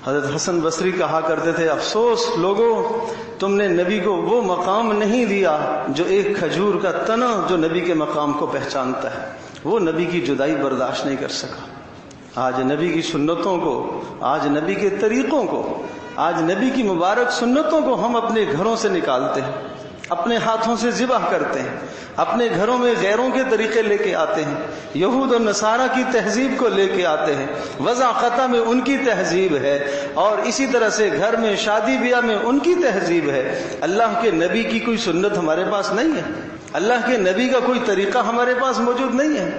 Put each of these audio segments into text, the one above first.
حضرت حسن بصری کہا کرتے تھے، افسوس لوگوں، تم نے نبی کو وہ مقام نہیں دیا جو ایک کھجور کا تنا جو نبی کے مقام کو پہچانتا ہے، وہ نبی کی جدائی برداشت نہیں کر سکا۔ آج نبی کی سنتوں کو، آج نبی کے طریقوں کو، آج نبی کی مبارک سنتوں کو ہم اپنے گھروں سے نکالتے ہیں، اپنے ہاتھوں سے ذبح کرتے ہیں، اپنے گھروں میں غیروں کے طریقے لے کے آتے ہیں، یہود اور نصارہ کی تہذیب کو لے کے آتے ہیں، وضع خطا میں ان کی تہذیب ہے، اور اسی طرح سے گھر میں شادی بیاہ میں ان کی تہذیب ہے۔ اللہ کے نبی کی کوئی سنت ہمارے پاس نہیں ہے، اللہ کے نبی کا کوئی طریقہ ہمارے پاس موجود نہیں ہے۔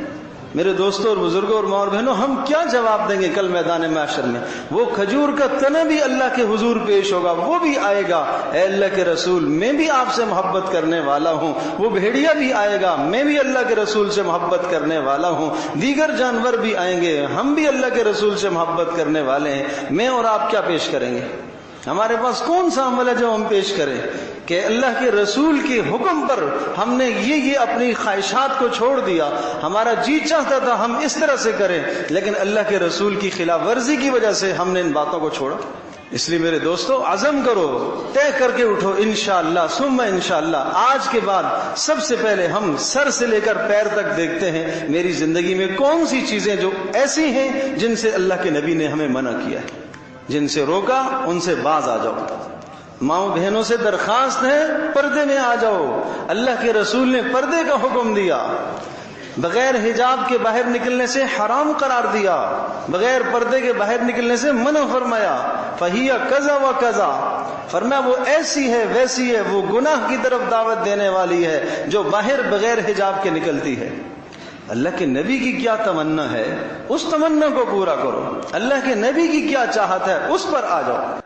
میرے دوستوں اور بزرگوں اور ماں اور بہنوں، ہم کیا جواب دیں گے کل میدان محشر میں؟ وہ کھجور کا تنا بھی اللہ کے حضور پیش ہوگا، وہ بھی آئے گا، اے اللہ کے رسول میں بھی آپ سے محبت کرنے والا ہوں۔ وہ بھیڑیا بھی آئے گا، میں بھی اللہ کے رسول سے محبت کرنے والا ہوں۔ دیگر جانور بھی آئیں گے، ہم بھی اللہ کے رسول سے محبت کرنے والے ہیں۔ میں اور آپ کیا پیش کریں گے؟ ہمارے پاس کون سا عمل ہے جو ہم پیش کریں کہ اللہ کے رسول کے حکم پر ہم نے یہ اپنی خواہشات کو چھوڑ دیا، ہمارا جی چاہتا تھا ہم اس طرح سے کریں، لیکن اللہ کے رسول کی خلاف ورزی کی وجہ سے ہم نے ان باتوں کو چھوڑا۔ اس لیے میرے دوستو، عزم کرو، طے کر کے اٹھو، انشاءاللہ ثم انشاءاللہ آج کے بعد سب سے پہلے ہم سر سے لے کر پیر تک دیکھتے ہیں میری زندگی میں کون سی چیزیں جو ایسی ہیں جن سے اللہ کے نبی نے ہمیں منع کیا ہے، جن سے روکا، ان سے باز آ جاؤ۔ ماؤں بہنوں سے درخواست ہے، پردے میں آ جاؤ۔ اللہ کے رسول نے پردے کا حکم دیا، بغیر حجاب کے باہر نکلنے سے حرام قرار دیا، بغیر پردے کے باہر نکلنے سے منع فرمایا۔ فہی کذا و کذا، فرمایا وہ ایسی ہے ویسی ہے، وہ گناہ کی طرف دعوت دینے والی ہے جو باہر بغیر حجاب کے نکلتی ہے۔ اللہ کے نبی کی کیا تمنا ہے، اس تمنا کو پورا کرو۔ اللہ کے نبی کی کیا چاہت ہے، اس پر آ جاؤ۔